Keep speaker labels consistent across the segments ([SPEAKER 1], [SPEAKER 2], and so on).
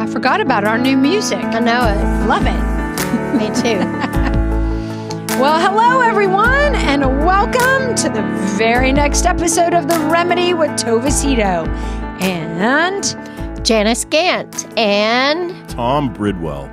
[SPEAKER 1] I forgot about our new music.
[SPEAKER 2] I know it.
[SPEAKER 1] Love it.
[SPEAKER 2] Me too.
[SPEAKER 1] Well, hello, everyone, and welcome to the very next episode of The Remedy with Tova Sido and
[SPEAKER 2] Janice Gaunt and
[SPEAKER 3] Tom Bridwell.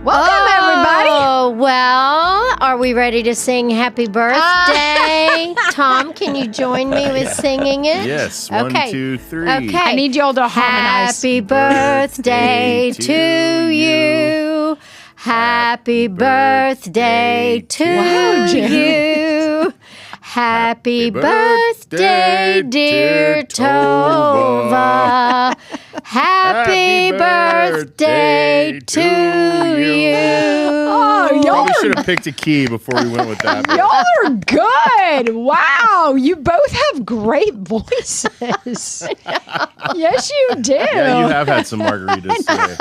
[SPEAKER 1] welcome, everybody.
[SPEAKER 2] Oh, well, are we ready to sing Happy Birthday? Tom, can you join me with singing it?
[SPEAKER 3] Yes.
[SPEAKER 2] Okay.
[SPEAKER 3] 1, 2, 3.
[SPEAKER 2] Okay.
[SPEAKER 1] I need y'all to harmonize.
[SPEAKER 2] Happy birthday to you. Happy birthday to
[SPEAKER 1] Wow, Jen.
[SPEAKER 2] you. Happy birthday, dear Tova. Happy birthday to you.
[SPEAKER 1] Oh, y'all
[SPEAKER 3] Probably should have picked a key before we went with that. but-
[SPEAKER 1] Y'all are good. Wow. You both have great voices. Yes, you do.
[SPEAKER 3] Yeah, you have had some margaritas today.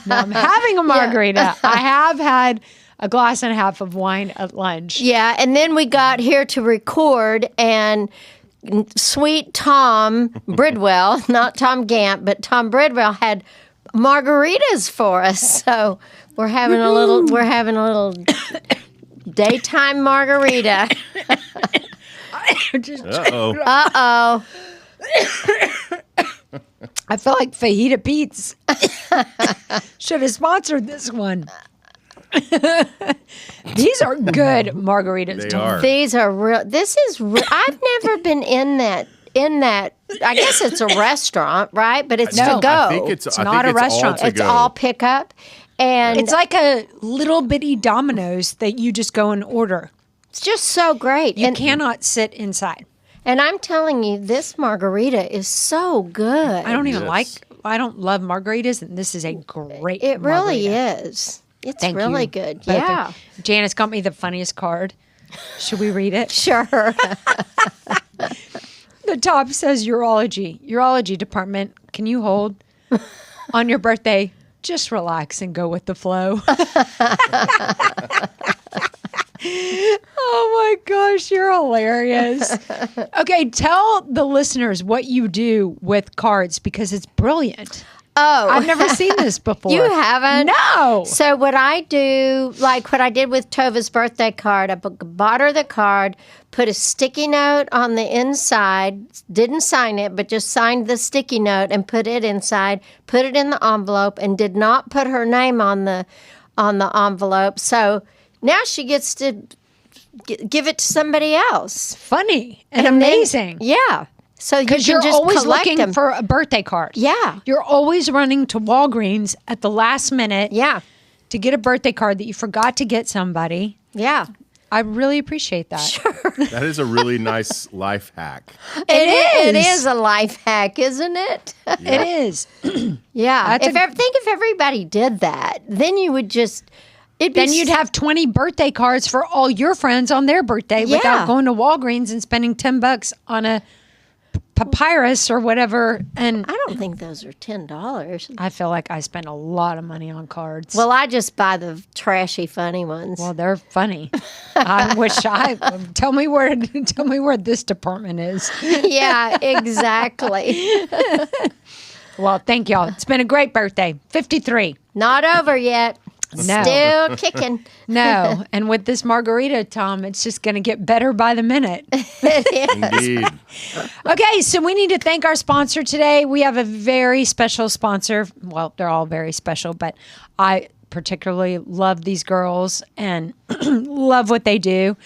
[SPEAKER 1] No, I'm having a margarita. I have had a glass and a half of wine at lunch.
[SPEAKER 2] Yeah, and then we got here to record, and sweet Tom Bridwell, not Tom Gant, but Tom Bridwell had margaritas for us. So we're having a little daytime margarita.
[SPEAKER 3] Uh-oh.
[SPEAKER 2] Uh-oh.
[SPEAKER 1] I feel like Fajita Pete's should have sponsored this one. These are good margaritas.
[SPEAKER 3] They
[SPEAKER 1] Tom.
[SPEAKER 3] are.
[SPEAKER 2] These are real. This is I've never been in that. I guess it's a restaurant, right? But it's to go.
[SPEAKER 3] I think it's
[SPEAKER 1] not a restaurant.
[SPEAKER 3] All to
[SPEAKER 2] It's
[SPEAKER 3] go.
[SPEAKER 2] all pickup. And
[SPEAKER 1] It's like a little bitty Domino's that you just go and order.
[SPEAKER 2] it's just so great.
[SPEAKER 1] You
[SPEAKER 2] and,
[SPEAKER 1] cannot sit inside.
[SPEAKER 2] and I'm telling you, this margarita is so good.
[SPEAKER 1] I don't even
[SPEAKER 3] Yes.
[SPEAKER 1] I don't love margaritas, and this is a great
[SPEAKER 2] It really
[SPEAKER 1] margarita.
[SPEAKER 2] is. It's
[SPEAKER 1] Thank
[SPEAKER 2] really
[SPEAKER 1] you.
[SPEAKER 2] good.
[SPEAKER 1] Both of-
[SPEAKER 2] Yeah.
[SPEAKER 1] Janice got me the funniest card. Should we read it?
[SPEAKER 2] Sure.
[SPEAKER 1] The top says urology. Urology department. Can you hold? On your birthday, just relax and go with the flow. Oh my gosh, you're hilarious. Okay, tell the listeners what you do with cards because it's brilliant.
[SPEAKER 2] Oh.
[SPEAKER 1] I've never seen this before.
[SPEAKER 2] You haven't?
[SPEAKER 1] No.
[SPEAKER 2] So what I do, like what I did with Tova's birthday card, I bought her the card, put a sticky note on the inside, didn't sign it, but just signed the sticky note and put it inside, put it in the envelope, and did not put her name on the envelope. So now she gets to give it to somebody else.
[SPEAKER 1] Funny and
[SPEAKER 2] then-
[SPEAKER 1] amazing.
[SPEAKER 2] Yeah. So you can
[SPEAKER 1] Because you're
[SPEAKER 2] just
[SPEAKER 1] always
[SPEAKER 2] collect
[SPEAKER 1] looking
[SPEAKER 2] them.
[SPEAKER 1] for a birthday card.
[SPEAKER 2] Yeah.
[SPEAKER 1] You're always running to Walgreens at the last minute
[SPEAKER 2] Yeah.
[SPEAKER 1] to get a birthday card that you forgot to get somebody.
[SPEAKER 2] Yeah.
[SPEAKER 1] I really appreciate that.
[SPEAKER 3] That is a really nice life hack.
[SPEAKER 2] It is a life hack, isn't it?
[SPEAKER 1] It is.
[SPEAKER 2] Yeah.
[SPEAKER 1] That's
[SPEAKER 2] Think if everybody did that, then you would just.
[SPEAKER 1] Then you'd have 20 birthday cards for all your friends on their birthday
[SPEAKER 2] Yeah.
[SPEAKER 1] without going to Walgreens and spending $10 on a papyrus or whatever. And
[SPEAKER 2] I don't think those are $10.
[SPEAKER 1] I feel like I spend a lot of money on cards.
[SPEAKER 2] Well, I just buy the trashy, funny ones.
[SPEAKER 1] Well, they're funny. I wish tell me where this department is.
[SPEAKER 2] Yeah, exactly.
[SPEAKER 1] Well, thank y'all. It's been a great birthday. 53.
[SPEAKER 2] Not over yet.
[SPEAKER 1] No.
[SPEAKER 2] Still kicking.
[SPEAKER 1] No. And with this margarita, Tom, it's just going to get better by the minute.
[SPEAKER 3] Indeed.
[SPEAKER 1] Okay, so we need to thank our sponsor today. We have a very special sponsor. Well, they're all very special, but I particularly love these girls and love what they do.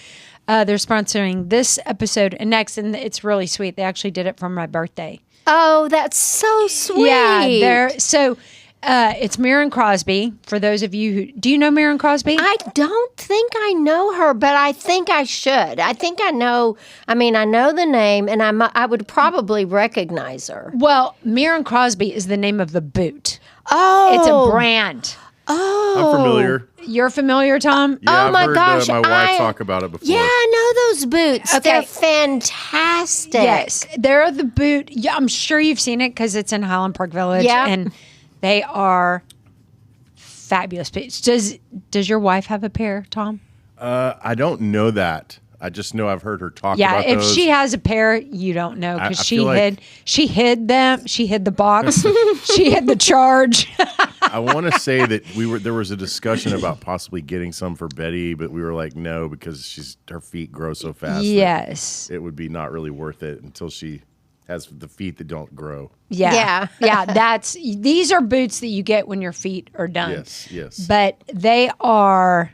[SPEAKER 1] They're sponsoring this episode and next, and it's really sweet. They actually did it for my birthday.
[SPEAKER 2] Oh, that's so sweet.
[SPEAKER 1] Yeah, it's Maren Crosby. For those of you who do you know Maren Crosby?
[SPEAKER 2] I don't think I know her, but I think I should. I think I know. I mean, I know the name, and I would probably recognize her.
[SPEAKER 1] Well, Maren Crosby is the name of the boot.
[SPEAKER 2] Oh,
[SPEAKER 1] It's a brand.
[SPEAKER 2] Oh,
[SPEAKER 3] I'm familiar.
[SPEAKER 1] You're familiar, Tom?
[SPEAKER 3] Yeah,
[SPEAKER 2] Oh, my
[SPEAKER 3] I've heard
[SPEAKER 2] gosh,
[SPEAKER 3] my wife
[SPEAKER 2] I-
[SPEAKER 3] talk about it before.
[SPEAKER 2] Yeah, I know those boots.
[SPEAKER 1] Okay.
[SPEAKER 2] They're fantastic.
[SPEAKER 1] Yes, they're the boot. Yeah, I'm sure you've seen it because it's in Highland Park Village.
[SPEAKER 2] Yeah.
[SPEAKER 1] And they are fabulous boots. Does your wife have a pair, Tom?
[SPEAKER 3] I don't know that. I just know I've heard her talk
[SPEAKER 1] Yeah,
[SPEAKER 3] about
[SPEAKER 1] if
[SPEAKER 3] those.
[SPEAKER 1] she has a pair, you don't know
[SPEAKER 3] I
[SPEAKER 1] because
[SPEAKER 3] feel like-
[SPEAKER 1] she hid them. She hid the box. She hid the charge.
[SPEAKER 3] I want to say that there was a discussion about possibly getting some for Betty, but we were like, no, because her feet grow so fast. that
[SPEAKER 1] Yes.
[SPEAKER 3] it would be not really worth it until she has the feet that don't grow.
[SPEAKER 1] Yeah. Yeah. These are boots that you get when your feet are done.
[SPEAKER 3] Yes.
[SPEAKER 1] But they are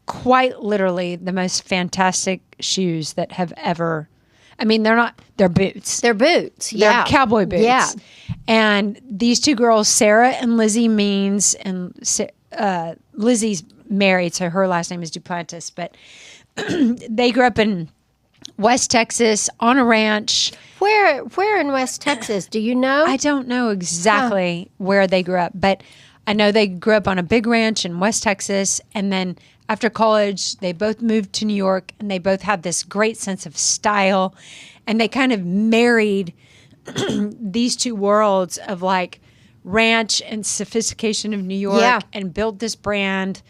[SPEAKER 1] quite literally the most fantastic shoes that have ever. I mean, they're boots.
[SPEAKER 2] They're boots.
[SPEAKER 1] They're
[SPEAKER 2] Yeah.
[SPEAKER 1] cowboy boots.
[SPEAKER 2] Yeah.
[SPEAKER 1] And these two girls, Sarah and Lizzie Means, and Lizzie's married, so her last name is Duplantis, but they grew up in West Texas on a ranch.
[SPEAKER 2] Where in West Texas? Do you know?
[SPEAKER 1] I don't know exactly where they grew up, but I know they grew up on a big ranch in West Texas. And then after college, they both moved to New York, and they both had this great sense of style. And they kind of married these two worlds of like ranch and sophistication of New York and built this brand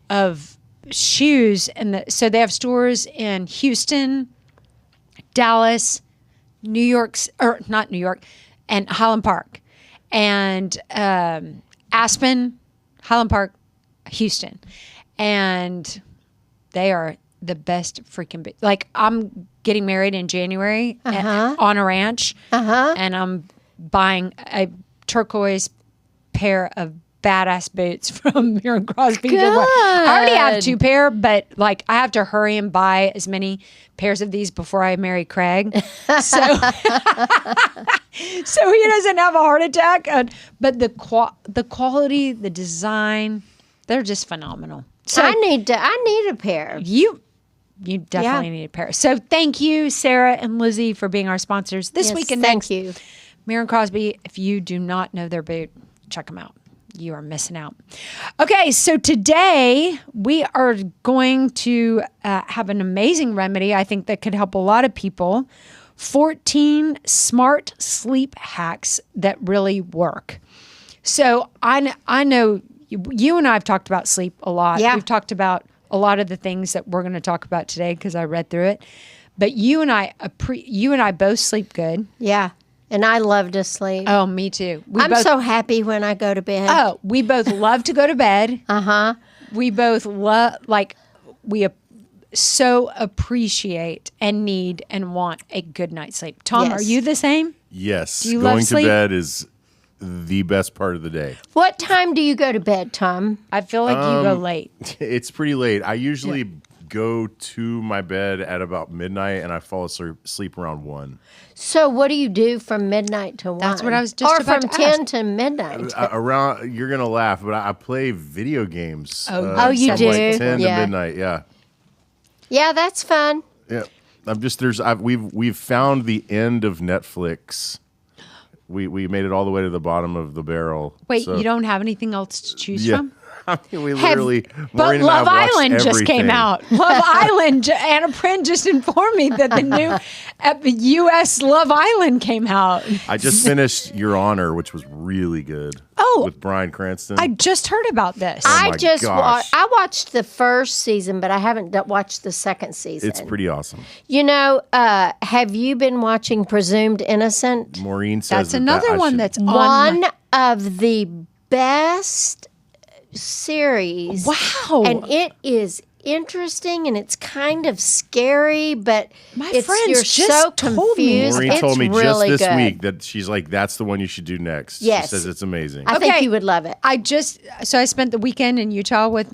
[SPEAKER 1] of shoes. And so they have stores in Houston, Dallas, New York, or not New York, and Highland Park, and Aspen, Highland Park, Houston. And they are the best freaking like I'm getting married in January on a ranch, and I'm buying a turquoise pair of badass boots from Miriam Crosby. I already have 2 pair, but like I have to hurry and buy as many pairs of these before I marry Craig. So, so he doesn't have a heart attack. But the quality, the design, they're just phenomenal. So
[SPEAKER 2] I need a pair.
[SPEAKER 1] You definitely need a pair. So thank you, Sarah and Lizzie, for being our sponsors this week and next.
[SPEAKER 2] Thank you.
[SPEAKER 1] Miriam Crosby, if you do not know their boot, check them out. You are missing out. Okay, so today we are going to have an amazing remedy, I think, that could help a lot of people. 14 smart sleep hacks that really work. So I know you and I have talked about sleep a lot.
[SPEAKER 2] Yeah.
[SPEAKER 1] We've talked about a lot of the things that we're going to talk about today because I read through it. But you and I both sleep good.
[SPEAKER 2] Yeah. And I love to sleep.
[SPEAKER 1] Oh, me too.
[SPEAKER 2] I'm so happy when I go to bed.
[SPEAKER 1] Oh, we both love to go to bed. We both so appreciate and need and want a good night's sleep. Tom,
[SPEAKER 2] Yes.
[SPEAKER 1] are you the same?
[SPEAKER 3] Yes.
[SPEAKER 1] Do you love
[SPEAKER 3] Going to
[SPEAKER 1] sleep?
[SPEAKER 3] bed is the best part of the day.
[SPEAKER 2] What time do you go to bed, Tom?
[SPEAKER 1] I feel like you go late.
[SPEAKER 3] It's pretty late. I usually go to my bed at about midnight, and I fall asleep around 1.
[SPEAKER 2] So what do you do from midnight to 1?
[SPEAKER 1] That's what I was just
[SPEAKER 2] or
[SPEAKER 1] about
[SPEAKER 2] from
[SPEAKER 1] to
[SPEAKER 2] 10
[SPEAKER 1] ask.
[SPEAKER 2] to midnight.
[SPEAKER 3] Around, you're gonna laugh, but I play video games.
[SPEAKER 1] Oh,
[SPEAKER 2] you
[SPEAKER 3] from
[SPEAKER 2] do?
[SPEAKER 3] Like 10
[SPEAKER 2] Yeah.
[SPEAKER 3] to midnight. Yeah.
[SPEAKER 2] Yeah, that's fun.
[SPEAKER 3] Yeah. We've found the end of Netflix. We made it all the way to the bottom of the barrel.
[SPEAKER 1] Wait,
[SPEAKER 3] so-
[SPEAKER 1] you don't have anything else to choose
[SPEAKER 3] Yeah.
[SPEAKER 1] from?
[SPEAKER 3] I mean, we literally.
[SPEAKER 1] But
[SPEAKER 3] Maureen and I
[SPEAKER 1] Love
[SPEAKER 3] watched
[SPEAKER 1] Island just came
[SPEAKER 3] everything.
[SPEAKER 1] out. Love Island. Anna Prin just informed me that the new U.S. Love Island came out.
[SPEAKER 3] I just finished Your Honor, which was really good.
[SPEAKER 1] Oh.
[SPEAKER 3] With Bryan Cranston.
[SPEAKER 1] I just heard about this.
[SPEAKER 2] I
[SPEAKER 3] my
[SPEAKER 2] just
[SPEAKER 3] gosh.
[SPEAKER 2] I watched the first season, but I haven't watched the second season.
[SPEAKER 3] It's pretty awesome.
[SPEAKER 2] You know, have you been watching Presumed Innocent?
[SPEAKER 3] Maureen says
[SPEAKER 1] That's
[SPEAKER 3] that
[SPEAKER 1] another
[SPEAKER 3] I
[SPEAKER 1] one
[SPEAKER 3] should-
[SPEAKER 1] that's on.
[SPEAKER 2] One of the best series.
[SPEAKER 1] Wow.
[SPEAKER 2] And it is interesting and it's kind of scary, but
[SPEAKER 1] My
[SPEAKER 2] it's,
[SPEAKER 1] friends
[SPEAKER 2] you're
[SPEAKER 1] just
[SPEAKER 2] so
[SPEAKER 1] told me.
[SPEAKER 2] confused.
[SPEAKER 3] Maureen
[SPEAKER 2] It's
[SPEAKER 3] told me
[SPEAKER 2] really
[SPEAKER 3] just this
[SPEAKER 2] good.
[SPEAKER 3] week that she's like, that's the one you should do next.
[SPEAKER 2] Yes.
[SPEAKER 3] She says it's amazing.
[SPEAKER 2] I think
[SPEAKER 1] Okay.
[SPEAKER 2] you would love it.
[SPEAKER 1] I spent the weekend in Utah with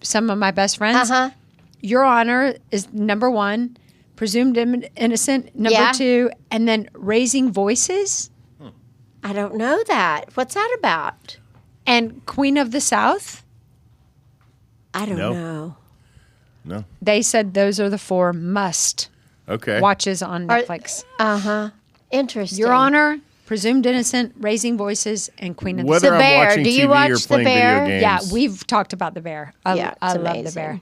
[SPEAKER 1] some of my best friends.
[SPEAKER 2] Uh-huh.
[SPEAKER 1] Your Honor is number 1, Presumed Innocent number
[SPEAKER 2] Yeah.
[SPEAKER 1] 2, and then Raising Voices
[SPEAKER 2] I don't know that. What's that about?
[SPEAKER 1] and Queen of the South.
[SPEAKER 2] I don't
[SPEAKER 3] No.
[SPEAKER 2] know.
[SPEAKER 3] No.
[SPEAKER 1] They said those are the 4 must
[SPEAKER 3] Okay.
[SPEAKER 1] watches on Netflix.
[SPEAKER 2] Interesting.
[SPEAKER 1] Your Honor, Presumed Innocent, Raising Voices, and Queen of the
[SPEAKER 3] Whether
[SPEAKER 1] South.
[SPEAKER 2] The
[SPEAKER 3] I'm
[SPEAKER 2] Bear.
[SPEAKER 3] watching
[SPEAKER 2] Do you
[SPEAKER 3] TV or
[SPEAKER 2] watch The
[SPEAKER 3] playing
[SPEAKER 2] Bear?
[SPEAKER 3] video
[SPEAKER 1] Yeah,
[SPEAKER 3] games.
[SPEAKER 1] we've talked about the Bear.
[SPEAKER 2] Yeah,
[SPEAKER 1] I
[SPEAKER 2] it's
[SPEAKER 1] love the
[SPEAKER 2] amazing.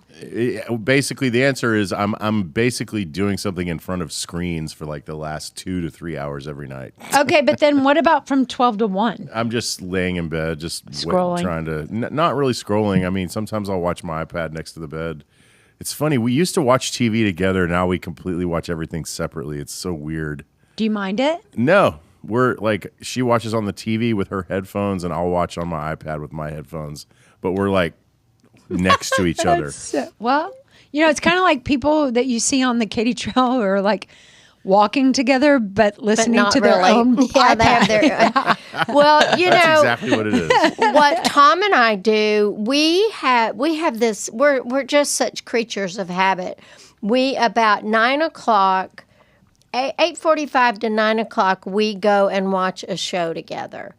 [SPEAKER 1] Bear.
[SPEAKER 3] Basically, the answer is I'm basically doing something in front of screens for like the last 2 to 3 hours every night.
[SPEAKER 1] Okay, but then what about from 12 to 1?
[SPEAKER 3] I'm just laying in bed, just
[SPEAKER 1] Scrolling.
[SPEAKER 3] trying to not really scrolling. I mean, sometimes I'll watch my iPad next to the bed, It's funny. We used to watch TV together. Now we completely watch everything separately. It's so weird.
[SPEAKER 1] Do you mind it?
[SPEAKER 3] No, we're like, she watches on the TV with her headphones, and I'll watch on my iPad with my headphones. But we're like next to each other.
[SPEAKER 1] Well, it's kind of like people that you see on the Katy Trail who are like walking together, but listening
[SPEAKER 2] not
[SPEAKER 1] to their
[SPEAKER 2] really.
[SPEAKER 1] own
[SPEAKER 2] Yeah,
[SPEAKER 1] iPad.
[SPEAKER 2] they have their. Well,
[SPEAKER 3] That's exactly what it is.
[SPEAKER 2] what Tom and I do, we have this. We're just such creatures of habit. We about 9:00, 8:45 to 9:00, we go and watch a show together.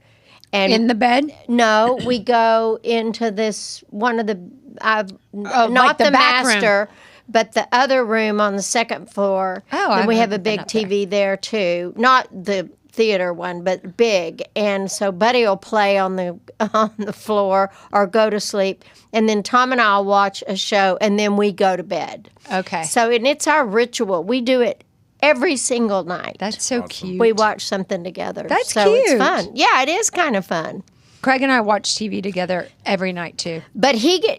[SPEAKER 2] And
[SPEAKER 1] In the bed?
[SPEAKER 2] no, we go into this one of the not
[SPEAKER 1] like the
[SPEAKER 2] the
[SPEAKER 1] back room.
[SPEAKER 2] master, but the other room on the second floor.
[SPEAKER 1] Oh,
[SPEAKER 2] and we
[SPEAKER 1] I've
[SPEAKER 2] have a
[SPEAKER 1] been
[SPEAKER 2] big
[SPEAKER 1] up there.
[SPEAKER 2] TV there too. Not the theater one, but big. And so Buddy will play on the floor or go to sleep, and then Tom and I'll watch a show, and then we go to bed.
[SPEAKER 1] Okay.
[SPEAKER 2] So and it's our ritual. We do it every single night.
[SPEAKER 1] That's so cute.
[SPEAKER 2] we watch something together.
[SPEAKER 1] That's
[SPEAKER 2] so it's
[SPEAKER 1] cute.
[SPEAKER 2] fun. Yeah, it is kind of fun.
[SPEAKER 1] Craig and I watch TV together every night too.
[SPEAKER 2] But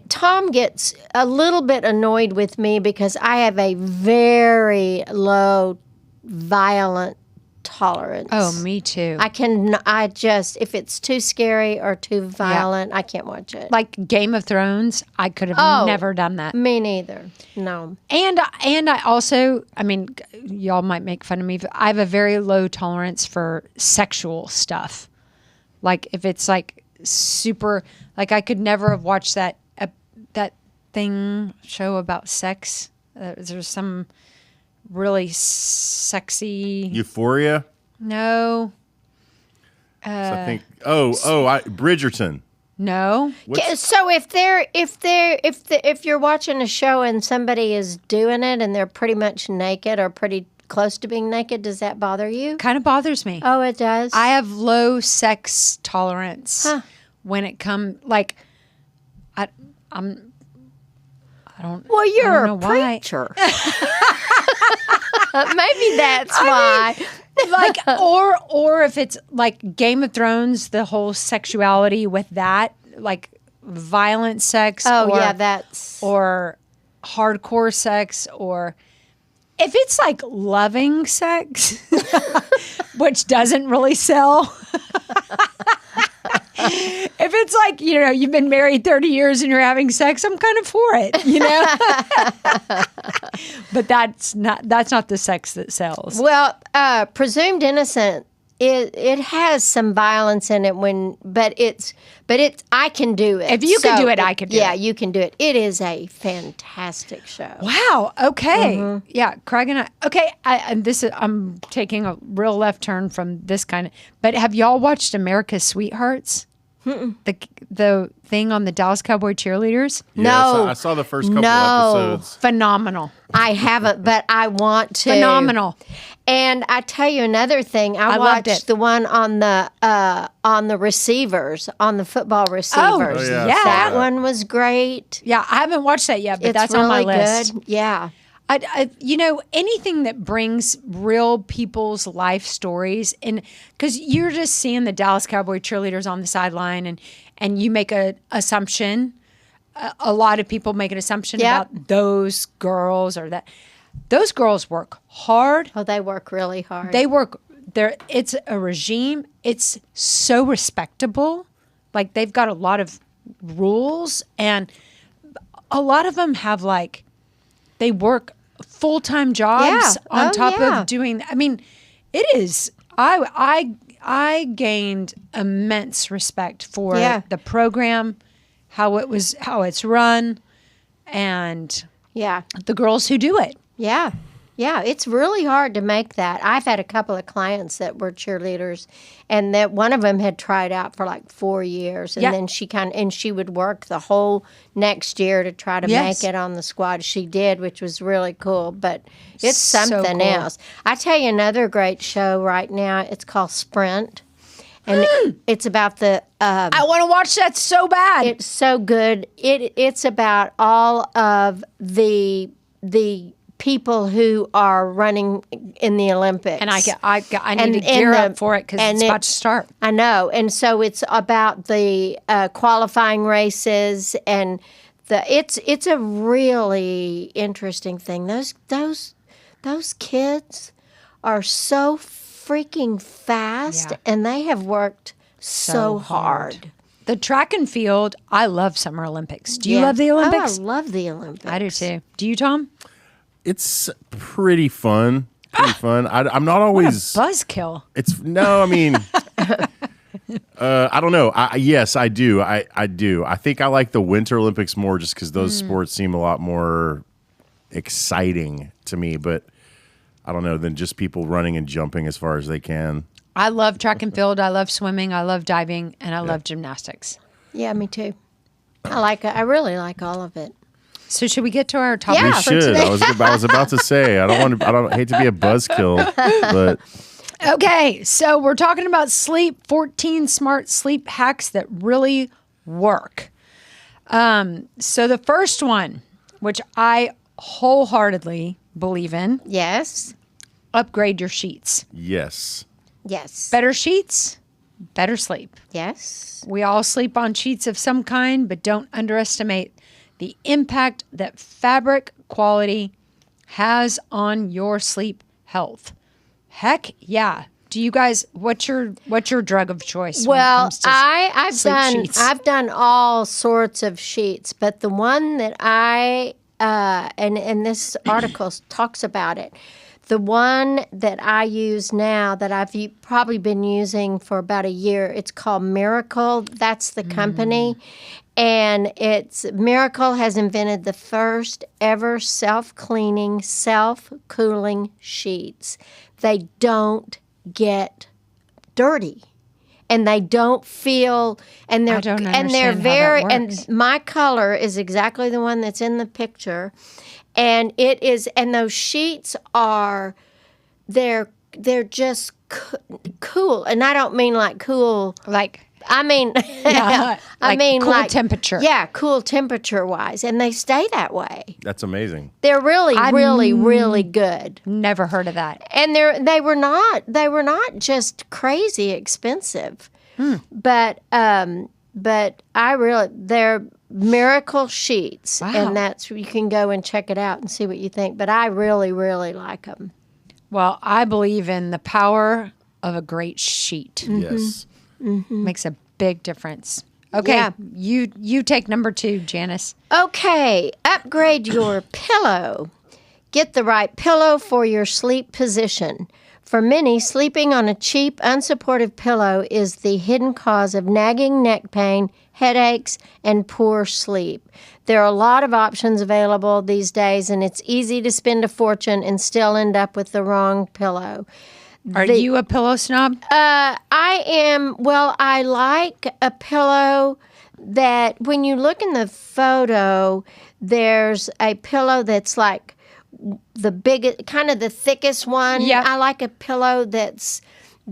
[SPEAKER 2] Tom gets a little bit annoyed with me because I have a very low violent tolerance.
[SPEAKER 1] Oh, me too.
[SPEAKER 2] If it's too scary or too violent, I can't watch it.
[SPEAKER 1] Like Game of Thrones, I could have never done that.
[SPEAKER 2] Me neither. No.
[SPEAKER 1] And I also, y'all might make fun of me, but I have a very low tolerance for sexual stuff. Like if it's like super, like I could never have watched that show about sex. There's some really sexy.
[SPEAKER 3] Euphoria?
[SPEAKER 1] No.
[SPEAKER 3] So I think. Bridgerton.
[SPEAKER 1] No.
[SPEAKER 2] So if you're watching a show and somebody is doing it and they're pretty much naked or pretty close to being naked, does that bother you?
[SPEAKER 1] Kind of bothers me.
[SPEAKER 2] Oh, it does.
[SPEAKER 1] I have low sex tolerance when it comes like I don't.
[SPEAKER 2] Well, you're
[SPEAKER 1] know
[SPEAKER 2] a
[SPEAKER 1] why.
[SPEAKER 2] preacher. Maybe that's why.
[SPEAKER 1] Like or if it's like Game of Thrones, the whole sexuality with that, like violent sex.
[SPEAKER 2] Oh,
[SPEAKER 1] or,
[SPEAKER 2] yeah, that's
[SPEAKER 1] or hardcore sex, or if it's like loving sex, which doesn't really sell. If it's like, you've been married 30 years and you're having sex, I'm kind of for it, But that's not the sex that sells.
[SPEAKER 2] well. Presumed Innocent. It has some violence in it but it's I can do it.
[SPEAKER 1] If you can do it, I can do it.
[SPEAKER 2] Yeah, you can do it. It is a fantastic show.
[SPEAKER 1] Wow. Okay.
[SPEAKER 2] Mm-hmm.
[SPEAKER 1] Yeah, Craig and I. Okay. I'm taking a real left turn from this kind of. But have y'all watched America's Sweethearts? The thing on the Dallas Cowboy cheerleaders?
[SPEAKER 3] Yeah,
[SPEAKER 2] No.
[SPEAKER 3] I saw the first couple
[SPEAKER 2] No.
[SPEAKER 3] episodes.
[SPEAKER 1] Phenomenal.
[SPEAKER 2] I haven't, but I want to.
[SPEAKER 1] Phenomenal.
[SPEAKER 2] And I tell you another thing. I
[SPEAKER 1] loved
[SPEAKER 2] watched
[SPEAKER 1] it.
[SPEAKER 2] the one on the receivers, on the football receivers.
[SPEAKER 3] Oh, yeah.
[SPEAKER 1] Yeah.
[SPEAKER 2] That one was great.
[SPEAKER 1] Yeah, I haven't watched that yet, but
[SPEAKER 2] It's
[SPEAKER 1] that's
[SPEAKER 2] really
[SPEAKER 1] on my list.
[SPEAKER 2] good. Yeah.
[SPEAKER 1] Anything that brings real people's life stories, and because you're just seeing the Dallas Cowboy cheerleaders on the sideline, and you make an assumption. A lot of people make an assumption
[SPEAKER 2] Yep.
[SPEAKER 1] about those girls or that. Those girls work hard.
[SPEAKER 2] Oh, they work really hard.
[SPEAKER 1] They work there. It's a regime. It's so respectable. Like they've got a lot of rules, and a lot of them have they work full-time jobs
[SPEAKER 2] Yeah.
[SPEAKER 1] on
[SPEAKER 2] Oh,
[SPEAKER 1] top
[SPEAKER 2] yeah.
[SPEAKER 1] of doing. It is. I gained immense respect for
[SPEAKER 2] Yeah.
[SPEAKER 1] the program, how it's run, and
[SPEAKER 2] yeah.
[SPEAKER 1] the girls who do it.
[SPEAKER 2] Yeah. Yeah, it's really hard to make that. I've had a couple of clients that were cheerleaders, and that one of them had tried out for 4 years, and
[SPEAKER 1] Yeah.
[SPEAKER 2] then she would work the whole next year to try to
[SPEAKER 1] Yes.
[SPEAKER 2] make it on the squad. She did, which was really cool. But it's
[SPEAKER 1] So
[SPEAKER 2] something
[SPEAKER 1] cool.
[SPEAKER 2] else. I tell you another great show right now. It's called Sprint, and it's about the.
[SPEAKER 1] I want to watch that so bad.
[SPEAKER 2] It's so good. It's about all of the people who are running in the Olympics.
[SPEAKER 1] And I need to
[SPEAKER 2] And
[SPEAKER 1] gear
[SPEAKER 2] the-
[SPEAKER 1] up for it because
[SPEAKER 2] and
[SPEAKER 1] it's about to start.
[SPEAKER 2] I know. And so it's about the qualifying races and It's a really interesting thing. Those kids are so freaking fast,
[SPEAKER 1] Yeah.
[SPEAKER 2] and they have worked so hard.
[SPEAKER 1] The track and field, I love Summer Olympics. Do you
[SPEAKER 2] Yeah.
[SPEAKER 1] love the Olympics?
[SPEAKER 2] Oh, I love the Olympics.
[SPEAKER 1] I do too. Do you, Tom?
[SPEAKER 3] It's pretty fun. I'm not always
[SPEAKER 1] Buzzkill.
[SPEAKER 3] I mean, I don't know. Yes, I do. I do. I think I like the Winter Olympics more just because those sports seem a lot more exciting to me. But I don't know, than just people running and jumping as far as they can.
[SPEAKER 1] I love track and field. I love swimming. I love diving, and I love gymnastics.
[SPEAKER 2] Yeah, me too. I really like all of it.
[SPEAKER 1] So should we get to our topic?
[SPEAKER 2] Yeah.
[SPEAKER 3] We
[SPEAKER 2] for
[SPEAKER 3] should.
[SPEAKER 2] today.
[SPEAKER 3] I was about to say. I don't hate to be a buzzkill, but
[SPEAKER 1] Okay, so we're talking about sleep, 14 smart sleep hacks that really work. So the first one, which I wholeheartedly believe in,
[SPEAKER 2] Yes.
[SPEAKER 1] upgrade your sheets.
[SPEAKER 3] yes.
[SPEAKER 2] Yes.
[SPEAKER 1] Better sheets, better sleep.
[SPEAKER 2] Yes.
[SPEAKER 1] We all sleep on sheets of some kind, but don't underestimate the impact that fabric quality has on your sleep health. Heck yeah. Do you guys, what's your drug of choice? when it
[SPEAKER 2] Well,
[SPEAKER 1] comes to
[SPEAKER 2] I've
[SPEAKER 1] sleep
[SPEAKER 2] done
[SPEAKER 1] sheets?
[SPEAKER 2] I've done all sorts of sheets, but the one that I and this article talks about it. The one that I use now that I've probably been using for about a year, it's called Miracle. That's the company. And Miracle has invented the first ever self-cleaning, self-cooling sheets. They don't get dirty. And they don't feel, and they're
[SPEAKER 1] I don't
[SPEAKER 2] and
[SPEAKER 1] understand
[SPEAKER 2] they're
[SPEAKER 1] how that
[SPEAKER 2] very,
[SPEAKER 1] works.
[SPEAKER 2] and my color is exactly the one that's in the picture, and it is, and those sheets are, they're just cool, and I don't mean like cool.
[SPEAKER 1] like
[SPEAKER 2] I mean,
[SPEAKER 1] Yeah,
[SPEAKER 2] I
[SPEAKER 1] like
[SPEAKER 2] mean
[SPEAKER 1] cool temperature.
[SPEAKER 2] Yeah, cool temperature wise, and they stay that way.
[SPEAKER 3] That's amazing.
[SPEAKER 2] They're really, really, really good.
[SPEAKER 1] never heard of that.
[SPEAKER 2] And they were not just crazy expensive, but they're Miracle sheets,
[SPEAKER 1] Wow.
[SPEAKER 2] and that's you can go and check it out and see what you think. But I really, really like them.
[SPEAKER 1] Well, I believe in the power of a great sheet.
[SPEAKER 3] Yes.
[SPEAKER 1] Makes a big difference. Okay,
[SPEAKER 2] Yeah.
[SPEAKER 1] you take number 2, Janice.
[SPEAKER 2] Okay, upgrade your pillow. Get the right pillow for your sleep position. For many, sleeping on a cheap, unsupportive pillow is the hidden cause of nagging neck pain, headaches, and poor sleep. There are a lot of options available these days, and it's easy to spend a fortune and still end up with the wrong pillow.
[SPEAKER 1] Are you a pillow snob?
[SPEAKER 2] I am, well, I like a pillow that when you look in the photo, there's a pillow that's like the biggest, kind of the thickest one.
[SPEAKER 1] Yeah.
[SPEAKER 2] I like a pillow that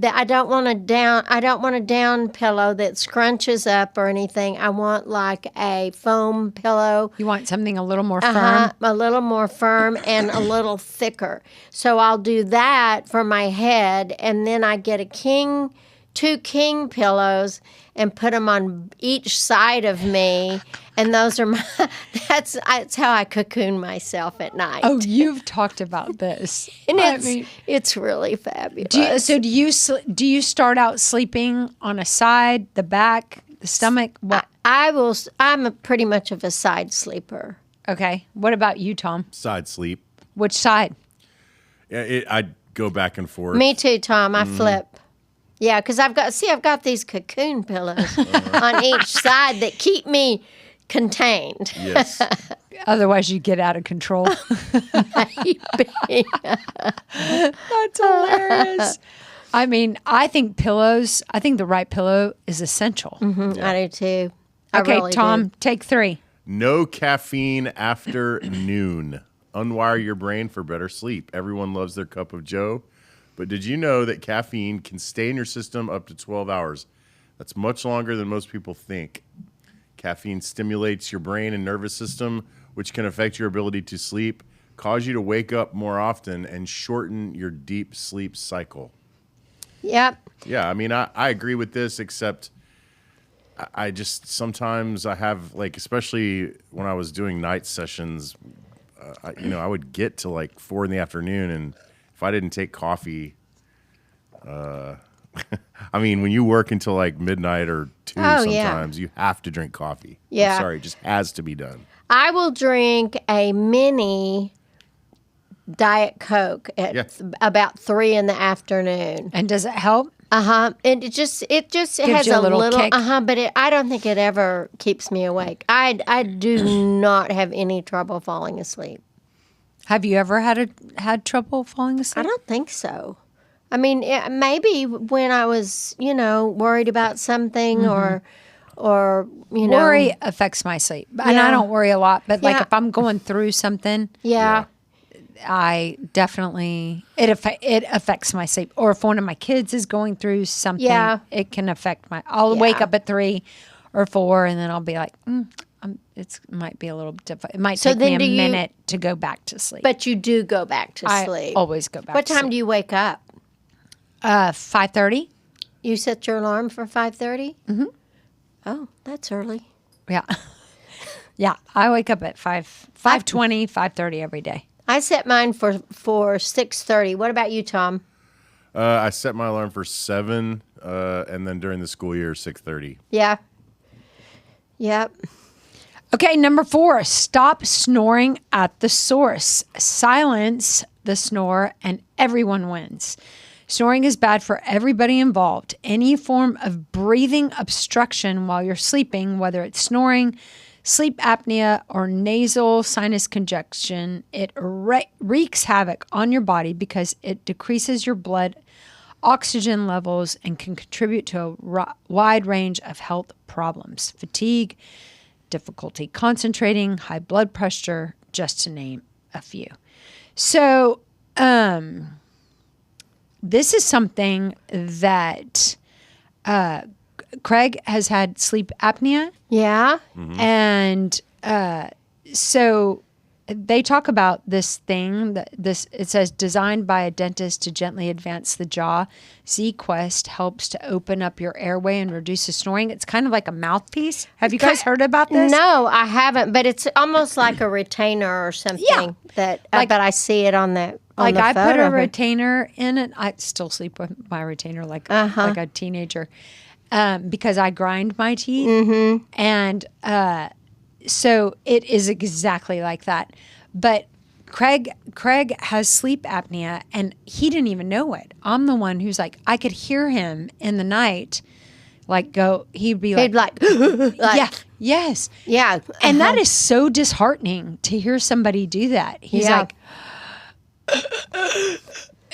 [SPEAKER 2] I don't want a down pillow that scrunches up or anything. I want like a foam pillow.
[SPEAKER 1] You want something a little more firm?
[SPEAKER 2] A little more firm and a little thicker. So I'll do that for my head, and then I get two king pillows and put them on each side of me, and those are that's how I cocoon myself at night.
[SPEAKER 1] Oh, you've talked about this.
[SPEAKER 2] and
[SPEAKER 1] I mean,
[SPEAKER 2] it's really fabulous.
[SPEAKER 1] do you start out sleeping on a side, the back, the stomach? What?
[SPEAKER 2] I'm pretty much of a side sleeper.
[SPEAKER 1] Okay. What about you, Tom?
[SPEAKER 3] Side sleep.
[SPEAKER 1] Which side?
[SPEAKER 3] Yeah, I'd go back and forth.
[SPEAKER 2] Me too, Tom. I flip. Yeah, because I've got these cocoon pillows on each side that keep me contained.
[SPEAKER 3] Yes.
[SPEAKER 1] Otherwise, you get out of control. That's hilarious. I mean, I think the right pillow is essential.
[SPEAKER 2] I do too. I
[SPEAKER 1] Okay,
[SPEAKER 2] really
[SPEAKER 1] Tom,
[SPEAKER 2] do.
[SPEAKER 1] take 3.
[SPEAKER 3] No caffeine after noon. Unwire your brain for better sleep. Everyone loves their cup of joe. But did you know that caffeine can stay in your system up to 12 hours? That's much longer than most people think. Caffeine stimulates your brain and nervous system, which can affect your ability to sleep, cause you to wake up more often, and shorten your deep sleep cycle.
[SPEAKER 2] Yep.
[SPEAKER 3] Yeah, I mean, I agree with this, except I just sometimes I have like, especially when I was doing night sessions, I would get to like 4 p.m, and if I didn't take coffee, I mean, when you work until like midnight or 2, sometimes you have to drink coffee.
[SPEAKER 2] Yeah.
[SPEAKER 3] I'm sorry, it just has to be done.
[SPEAKER 2] I will drink a mini Diet Coke at about 3 p.m.
[SPEAKER 1] And does it help?
[SPEAKER 2] And it just has
[SPEAKER 1] you a
[SPEAKER 2] a
[SPEAKER 1] little
[SPEAKER 2] little
[SPEAKER 1] kick.
[SPEAKER 2] but I don't think it ever keeps me awake. I do not have any trouble falling asleep.
[SPEAKER 1] Have you ever had trouble falling asleep?
[SPEAKER 2] I don't think so. I mean, maybe when I was, worried about something or
[SPEAKER 1] Worry affects my sleep. And I don't worry a lot, but like
[SPEAKER 2] Yeah.
[SPEAKER 1] if I'm going through something,
[SPEAKER 2] Yeah.
[SPEAKER 1] I definitely it affects my sleep. Or if one of my kids is going through something,
[SPEAKER 2] Yeah.
[SPEAKER 1] it can affect I'll wake up at 3 or 4, and then I'll be like, it might be a little difficult. It might
[SPEAKER 2] So
[SPEAKER 1] take me
[SPEAKER 2] then
[SPEAKER 1] a
[SPEAKER 2] do you-
[SPEAKER 1] minute to go back to sleep.
[SPEAKER 2] But you do go back to
[SPEAKER 1] I
[SPEAKER 2] sleep.
[SPEAKER 1] always go back.
[SPEAKER 2] What
[SPEAKER 1] to
[SPEAKER 2] time
[SPEAKER 1] sleep.
[SPEAKER 2] do you wake up?
[SPEAKER 1] 5:30.
[SPEAKER 2] You set your alarm for 5:30? Mm-hmm. Oh, that's early.
[SPEAKER 1] Yeah, yeah. I wake up at 5:20, 5:30 every day.
[SPEAKER 2] I set mine for 6:30. What about you, Tom?
[SPEAKER 3] I set my alarm for 7, and then during the school year, 6:30.
[SPEAKER 2] Yeah. Yep.
[SPEAKER 1] Okay, number 4, stop snoring at the source. Silence the snore and everyone wins. Snoring is bad for everybody involved. Any form of breathing obstruction while you're sleeping, whether it's snoring, sleep apnea, or nasal sinus congestion, it wreaks havoc on your body because it decreases your blood oxygen levels and can contribute to a wide range of health problems. Fatigue, difficulty concentrating, high blood pressure, just to name a few. So, this is something that Craig has had sleep apnea.
[SPEAKER 2] Yeah.
[SPEAKER 1] And so they talk about this thing it says designed by a dentist to gently advance the jaw. Z-Quest helps to open up your airway and reduce the snoring. It's kind of like a mouthpiece. Have you guys heard about this?
[SPEAKER 2] No, I haven't, but it's almost like a retainer or something.
[SPEAKER 1] Yeah.
[SPEAKER 2] But I see it on the
[SPEAKER 1] Like
[SPEAKER 2] the
[SPEAKER 1] I put
[SPEAKER 2] photo.
[SPEAKER 1] a retainer in it. I still sleep with my retainer like a teenager because I grind my teeth. And so it is exactly like that. But Craig has sleep apnea, and he didn't even know it. I'm the one who's like, I could hear him in the night, like he'd be
[SPEAKER 2] He'd
[SPEAKER 1] like,
[SPEAKER 2] like,
[SPEAKER 1] yeah, yes.
[SPEAKER 2] yeah.
[SPEAKER 1] And that is so disheartening to hear somebody do that. He's
[SPEAKER 2] Yeah.
[SPEAKER 1] like,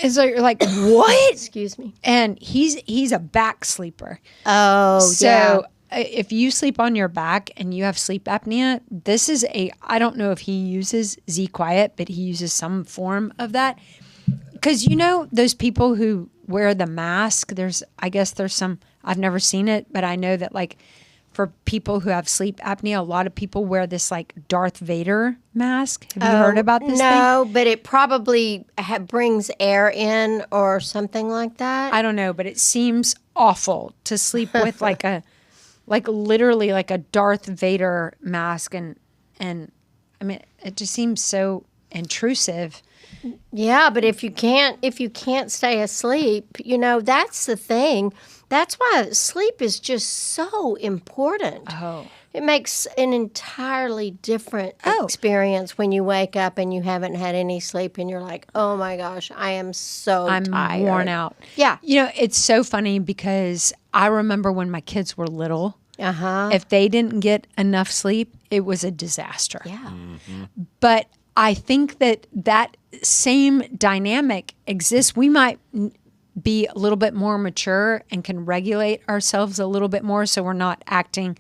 [SPEAKER 1] and so you're like, what?
[SPEAKER 2] Excuse me.
[SPEAKER 1] And he's a back sleeper.
[SPEAKER 2] Oh,
[SPEAKER 1] So
[SPEAKER 2] yeah.
[SPEAKER 1] if you sleep on your back and you have sleep apnea, this is I don't know if he uses Z-Quiet, but he uses some form of that. Because those people who wear the mask, I guess there's some, I've never seen it, but I know that like for people who have sleep apnea, a lot of people wear this like Darth Vader mask. Have you heard about this thing?
[SPEAKER 2] No, but it probably brings air in or something like that.
[SPEAKER 1] I don't know, but it seems awful to sleep with literally like a Darth Vader mask, and I mean it just seems so intrusive.
[SPEAKER 2] Yeah, but if you can't stay asleep, that's the thing. That's why sleep is just so important.
[SPEAKER 1] Oh.
[SPEAKER 2] It makes an entirely different experience when you wake up and you haven't had any sleep and you're like, oh my gosh, I am so
[SPEAKER 1] I'm
[SPEAKER 2] tired.
[SPEAKER 1] worn out.
[SPEAKER 2] Yeah.
[SPEAKER 1] It's so funny because I remember when my kids were little,
[SPEAKER 2] Uh-huh.
[SPEAKER 1] if they didn't get enough sleep, it was a disaster.
[SPEAKER 2] Yeah.
[SPEAKER 1] But I think that same dynamic exists. We might be a little bit more mature and can regulate ourselves a little bit more so we're not acting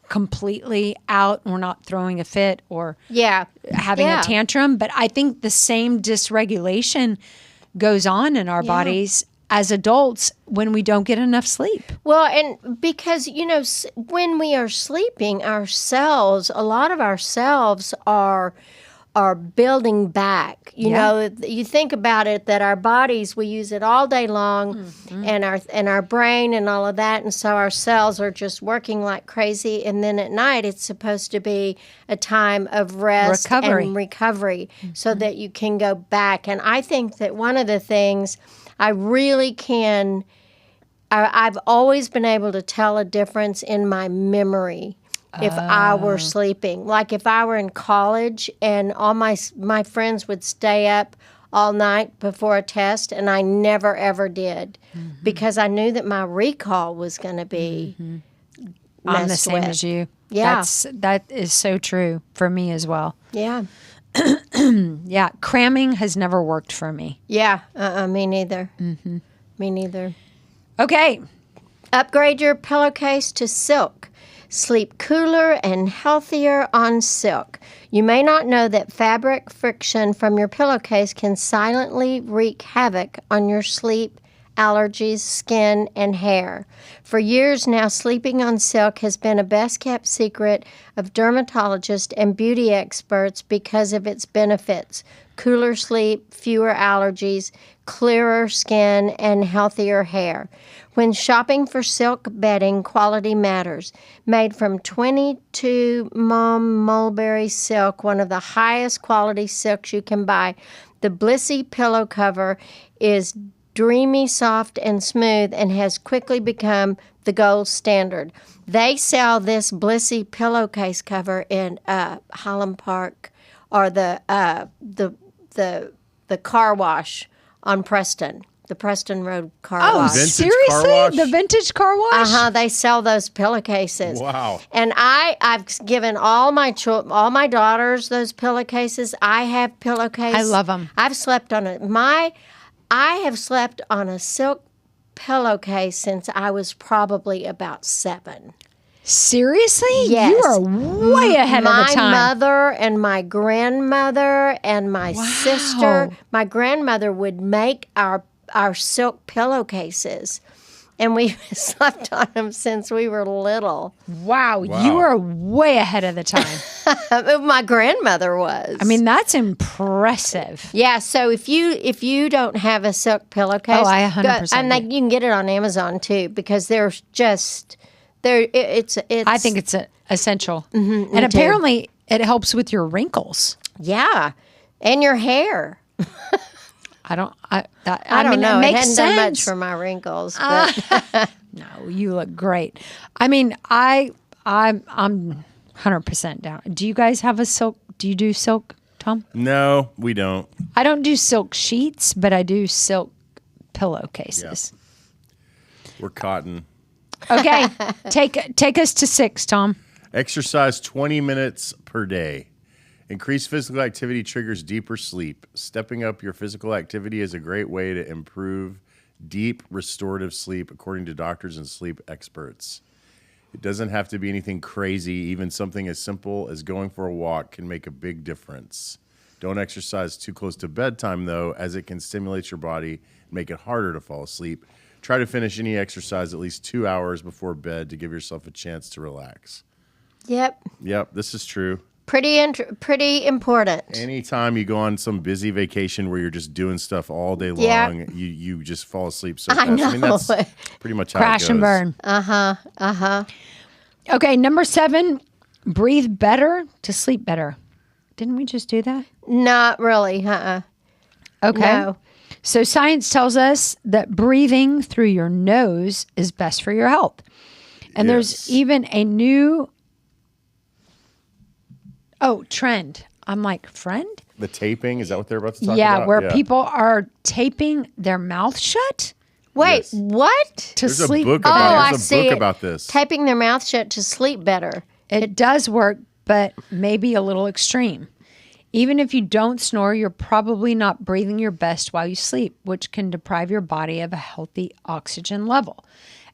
[SPEAKER 1] completely out, we're not throwing a fit or
[SPEAKER 2] Yeah.
[SPEAKER 1] having a tantrum. But I think the same dysregulation goes on in our bodies as adults when we don't get enough sleep.
[SPEAKER 2] Well, and because, when we are sleeping, a lot of our cells are are building back. You know, you think about it, that our bodies, we use it all day long, and our brain and all of that, and so our cells are just working like crazy. And then at night, it's supposed to be a time of rest and recovery, so that you can go back. And I think that one of the things I really can, I've always been able to tell a difference in my memory if I were sleeping. Like if I were in college and all my friends would stay up all night before a test, and I never, ever did, because I knew that my recall was going to be
[SPEAKER 1] I'm the same as you.
[SPEAKER 2] Yeah.
[SPEAKER 1] That is so true for me as well.
[SPEAKER 2] Yeah.
[SPEAKER 1] Yeah. Cramming has never worked for me.
[SPEAKER 2] Yeah. Me neither. Me neither.
[SPEAKER 1] Okay.
[SPEAKER 2] Upgrade your pillowcase to silk. Sleep cooler and healthier on silk. You may not know that fabric friction from your pillowcase can silently wreak havoc on your sleep, allergies, skin, and hair. For years now, sleeping on silk has been a best-kept secret of dermatologists and beauty experts because of its benefits: cooler sleep, fewer allergies, clearer skin, and healthier hair. When shopping for silk bedding, quality matters. Made from 22 mulberry silk, one of the highest quality silks you can buy, the Blissy pillow cover is dreamy, soft, and smooth, and has quickly become the gold standard. They sell this Blissy pillowcase cover in Highland Park, or the car wash on Preston. The Preston Road car wash.
[SPEAKER 3] Vintage
[SPEAKER 1] seriously?
[SPEAKER 3] car wash?
[SPEAKER 1] The vintage car wash?
[SPEAKER 2] They sell those pillowcases.
[SPEAKER 3] Wow.
[SPEAKER 2] And I've given all my daughters those pillowcases. I have pillowcases.
[SPEAKER 1] I love them.
[SPEAKER 2] I've slept on it. I have slept on a silk pillowcase since I was probably about 7.
[SPEAKER 1] Seriously?
[SPEAKER 2] Yes.
[SPEAKER 1] You are way ahead of the time.
[SPEAKER 2] My mother and my grandmother and my sister. My grandmother would make our silk pillowcases, and we slept on them since we were little.
[SPEAKER 1] Wow. You are way ahead of the time.
[SPEAKER 2] My grandmother was.
[SPEAKER 1] I mean, that's impressive.
[SPEAKER 2] Yeah, so if you don't have a silk pillowcase,
[SPEAKER 1] I 100%
[SPEAKER 2] and you can get it on Amazon too, because there's just it's.
[SPEAKER 1] I think it's essential, and apparently it helps with your wrinkles.
[SPEAKER 2] Yeah, and your hair.
[SPEAKER 1] I don't
[SPEAKER 2] mean,
[SPEAKER 1] know. It makes
[SPEAKER 2] hadn't
[SPEAKER 1] sense.
[SPEAKER 2] done much for my wrinkles, but
[SPEAKER 1] No, you look great. I mean, I'm 100% down. Do you guys have a silk? Do you do silk, Tom?
[SPEAKER 3] No, we don't.
[SPEAKER 1] I don't do silk sheets, but I do silk pillowcases.
[SPEAKER 3] We're cotton.
[SPEAKER 1] Okay, take us to 6, Tom.
[SPEAKER 3] Exercise 20 minutes per day. Increased physical activity triggers deeper sleep. Stepping up your physical activity is a great way to improve deep restorative sleep, according to doctors and sleep experts. It doesn't have to be anything crazy. Even something as simple as going for a walk can make a big difference. Don't exercise too close to bedtime, though, as it can stimulate your body and make it harder to fall asleep. Try to finish any exercise at least 2 hours before bed to give yourself a chance to relax.
[SPEAKER 2] Yep,
[SPEAKER 3] This is true.
[SPEAKER 2] pretty important.
[SPEAKER 3] Anytime you go on some busy vacation where you're just doing stuff all day long, you just fall asleep so fast.
[SPEAKER 2] I know.
[SPEAKER 3] I mean, that's pretty much how
[SPEAKER 1] Crash
[SPEAKER 3] it goes.
[SPEAKER 1] and burn. Okay, number 7, breathe better to sleep better. Didn't we just do that?
[SPEAKER 2] Not really,
[SPEAKER 1] Okay.
[SPEAKER 2] No.
[SPEAKER 1] So science tells us that breathing through your nose is best for your health. And there's even a new trend. I'm like, friend?
[SPEAKER 3] The taping, is that what they're about to talk about?
[SPEAKER 1] Yeah, where people are taping their mouth shut
[SPEAKER 2] Wait,
[SPEAKER 3] Yes.
[SPEAKER 2] what?
[SPEAKER 1] to
[SPEAKER 3] There's
[SPEAKER 1] sleep.
[SPEAKER 3] a book
[SPEAKER 2] Oh,
[SPEAKER 3] about,
[SPEAKER 2] I
[SPEAKER 3] there's a
[SPEAKER 2] see
[SPEAKER 3] book
[SPEAKER 2] it.
[SPEAKER 3] about this.
[SPEAKER 2] Taping their mouth shut to sleep better.
[SPEAKER 1] It does work, but maybe a little extreme. Even if you don't snore, you're probably not breathing your best while you sleep, which can deprive your body of a healthy oxygen level.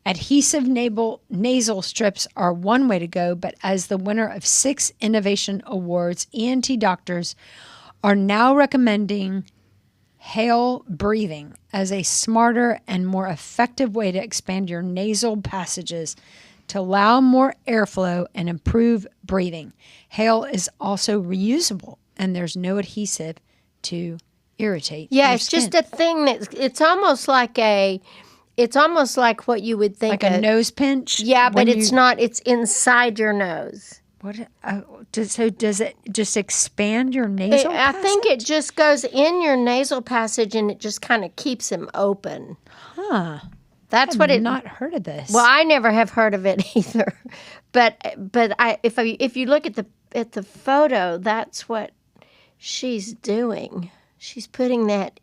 [SPEAKER 1] Adhesive nasal strips are one way to go, but as the winner of 6 Innovation Awards, ENT doctors are now recommending Hale breathing as a smarter and more effective way to expand your nasal passages to allow more airflow and improve breathing. Hale is also reusable. and there's no adhesive to irritate.
[SPEAKER 2] Yeah,
[SPEAKER 1] your
[SPEAKER 2] it's just
[SPEAKER 1] skin.
[SPEAKER 2] a thing that it's almost like what you would think
[SPEAKER 1] like a nose pinch.
[SPEAKER 2] Yeah, but
[SPEAKER 1] when
[SPEAKER 2] it's
[SPEAKER 1] you-
[SPEAKER 2] not. It's inside your nose.
[SPEAKER 1] What? Does it just expand your nasal?
[SPEAKER 2] I think
[SPEAKER 1] passage?
[SPEAKER 2] it just goes in your nasal passage and it just kind of keeps them open.
[SPEAKER 1] Huh.
[SPEAKER 2] That's what
[SPEAKER 1] I've
[SPEAKER 2] it.
[SPEAKER 1] not heard of this.
[SPEAKER 2] Well, I never have heard of it either, but if you look at the photo, that's what she's doing. She's putting that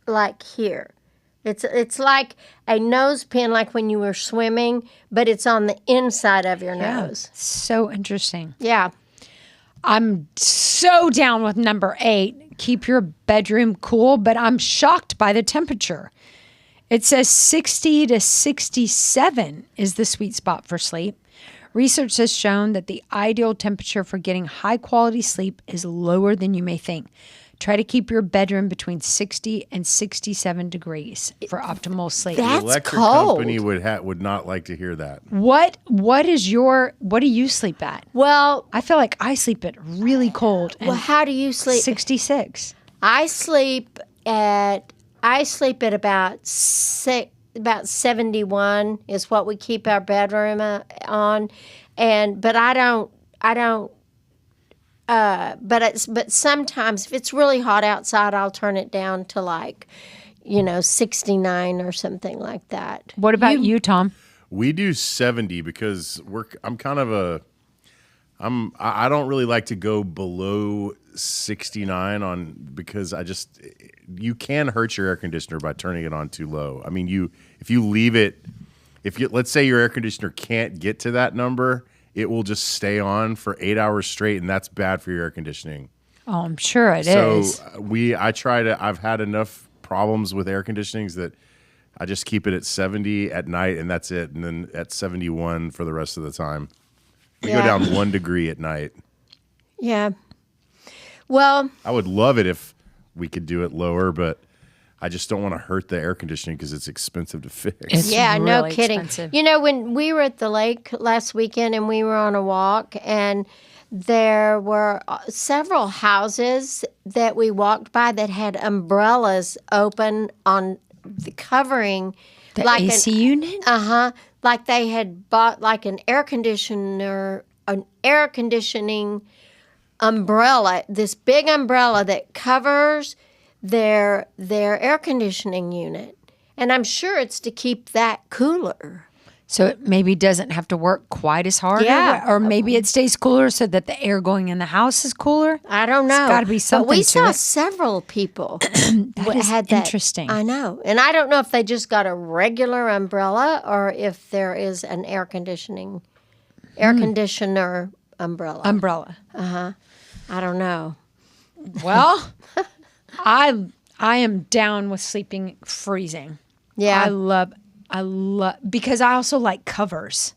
[SPEAKER 2] like here. It's like a nose pin, like when you were swimming, but it's on the inside of your nose.
[SPEAKER 1] So interesting.
[SPEAKER 2] Yeah.
[SPEAKER 1] I'm so down with number 8. Keep your bedroom cool, but I'm shocked by the temperature. It says 60 to 67 is the sweet spot for sleep. Research has shown that the ideal temperature for getting high quality sleep is lower than you may think. Try to keep your bedroom between 60 and 67 degrees for optimal sleep.
[SPEAKER 2] That's
[SPEAKER 3] The electric
[SPEAKER 2] cold.
[SPEAKER 3] company would not like to hear that.
[SPEAKER 1] What do you sleep at?
[SPEAKER 2] Well,
[SPEAKER 1] I feel like I sleep at really cold and
[SPEAKER 2] how do you sleep?
[SPEAKER 1] 66.
[SPEAKER 2] I sleep at about 71 is what we keep our bedroom on, but sometimes if it's really hot outside, I'll turn it down to 69 or something like that.
[SPEAKER 1] What about you, Tom?
[SPEAKER 3] We do 70 because I don't really like to go below 69 because you can hurt your air conditioner by turning it on too low. I mean, let's say your air conditioner can't get to that number, it will just stay on for 8 hours straight, and that's bad for your air conditioning.
[SPEAKER 1] Oh, I'm sure it is.
[SPEAKER 3] I've had enough problems with air conditionings that I just keep it at 70 at night, and that's it. And then at 71 for the rest of the time. We go down 1 degree at night.
[SPEAKER 2] Yeah. Well,
[SPEAKER 3] I would love it if we could do it lower, but I just don't want to hurt the air conditioning because it's expensive to fix.
[SPEAKER 1] It's
[SPEAKER 2] yeah, no
[SPEAKER 1] really
[SPEAKER 2] kidding.
[SPEAKER 1] expensive.
[SPEAKER 2] You know, when we were at the lake last weekend and we were on a walk, and there were several houses that we walked by that had umbrellas open on the covering.
[SPEAKER 1] The AC unit?
[SPEAKER 2] Like they had bought like an air conditioning umbrella, this big umbrella that covers their air conditioning unit. And I'm sure it's to keep that cooler.
[SPEAKER 1] So it maybe doesn't have to work quite as hard.
[SPEAKER 2] Yeah.
[SPEAKER 1] Or maybe it stays cooler so that the air going in the house is cooler.
[SPEAKER 2] I don't know.
[SPEAKER 1] It's got to be something
[SPEAKER 2] But we
[SPEAKER 1] to
[SPEAKER 2] saw
[SPEAKER 1] it.
[SPEAKER 2] several people
[SPEAKER 1] That is
[SPEAKER 2] had
[SPEAKER 1] interesting.
[SPEAKER 2] I know. And I don't know if they just got a regular umbrella or if there is an air conditioner umbrella.
[SPEAKER 1] Umbrella.
[SPEAKER 2] I don't know.
[SPEAKER 1] Well, I am down with sleeping freezing.
[SPEAKER 2] Yeah.
[SPEAKER 1] I love because I also like covers.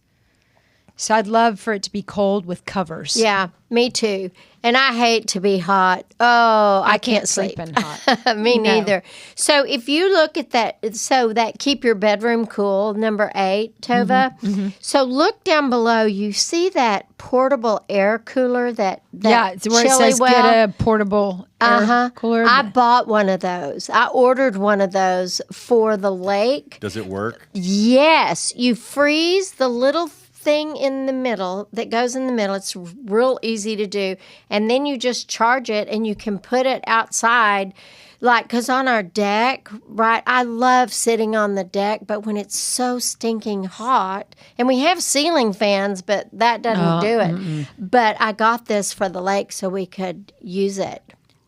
[SPEAKER 1] So I'd love for it to be cold with covers.
[SPEAKER 2] Yeah, me too. And I hate to be hot. Oh, I can't sleep.
[SPEAKER 1] in hot.
[SPEAKER 2] Me
[SPEAKER 1] No.
[SPEAKER 2] neither. So if you look at that, that keep your bedroom cool, number 8, Tova. So look down below. You see that portable air cooler, that
[SPEAKER 1] Yeah, it's where it
[SPEAKER 2] chili
[SPEAKER 1] says
[SPEAKER 2] well?
[SPEAKER 1] get a portable air cooler.
[SPEAKER 2] I bought one of those. I ordered one of those for the lake.
[SPEAKER 3] Does it work?
[SPEAKER 2] Yes, you freeze the little thing in the middle that goes in the middle. It's real easy to do. And then you just charge it and you can put it outside. Because on our deck, right, I love sitting on the deck, but when it's so stinking hot, and we have ceiling fans, but that doesn't do it. But I got this for the lake so we could use it.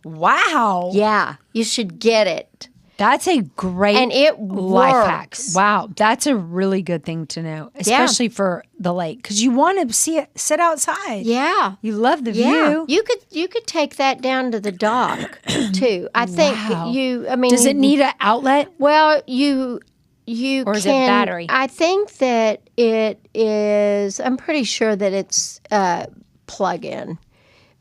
[SPEAKER 1] Wow.
[SPEAKER 2] Yeah, you should get it.
[SPEAKER 1] That's a great
[SPEAKER 2] And it
[SPEAKER 1] life hack.
[SPEAKER 2] works.
[SPEAKER 1] Wow, that's a really good thing to know, especially for the lake, because you want to see it sit outside.
[SPEAKER 2] Yeah.
[SPEAKER 1] You love the
[SPEAKER 2] Yeah,
[SPEAKER 1] view.
[SPEAKER 2] you could take that down to the dock too. I think
[SPEAKER 1] Wow.
[SPEAKER 2] Does
[SPEAKER 1] Does it need an outlet?
[SPEAKER 2] Well, you
[SPEAKER 1] Or is it
[SPEAKER 2] can,
[SPEAKER 1] battery?
[SPEAKER 2] I think that it is. I'm pretty sure that it's plug-in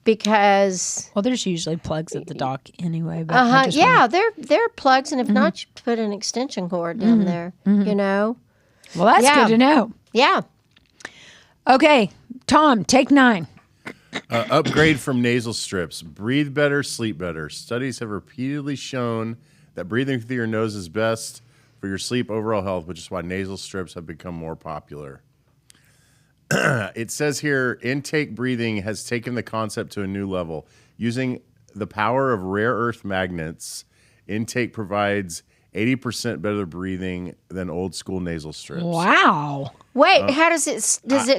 [SPEAKER 2] because.
[SPEAKER 1] Well, there's usually plugs at the dock anyway. But I just
[SPEAKER 2] Yeah, there are plugs, and if not, you put an extension cord down there. You know.
[SPEAKER 1] Well, that's
[SPEAKER 2] Yeah.
[SPEAKER 1] good to know.
[SPEAKER 2] Yeah.
[SPEAKER 1] Okay, Tom, take 9.
[SPEAKER 3] Upgrade from nasal strips. Breathe better, sleep better. Studies have repeatedly shown that breathing through your nose is best for your sleep overall health, which is why nasal strips have become more popular. It says here, intake breathing has taken the concept to a new level. Using the power of rare earth magnets, intake provides 80% better breathing than old school nasal strips.
[SPEAKER 1] Wow.
[SPEAKER 2] Wait, how does it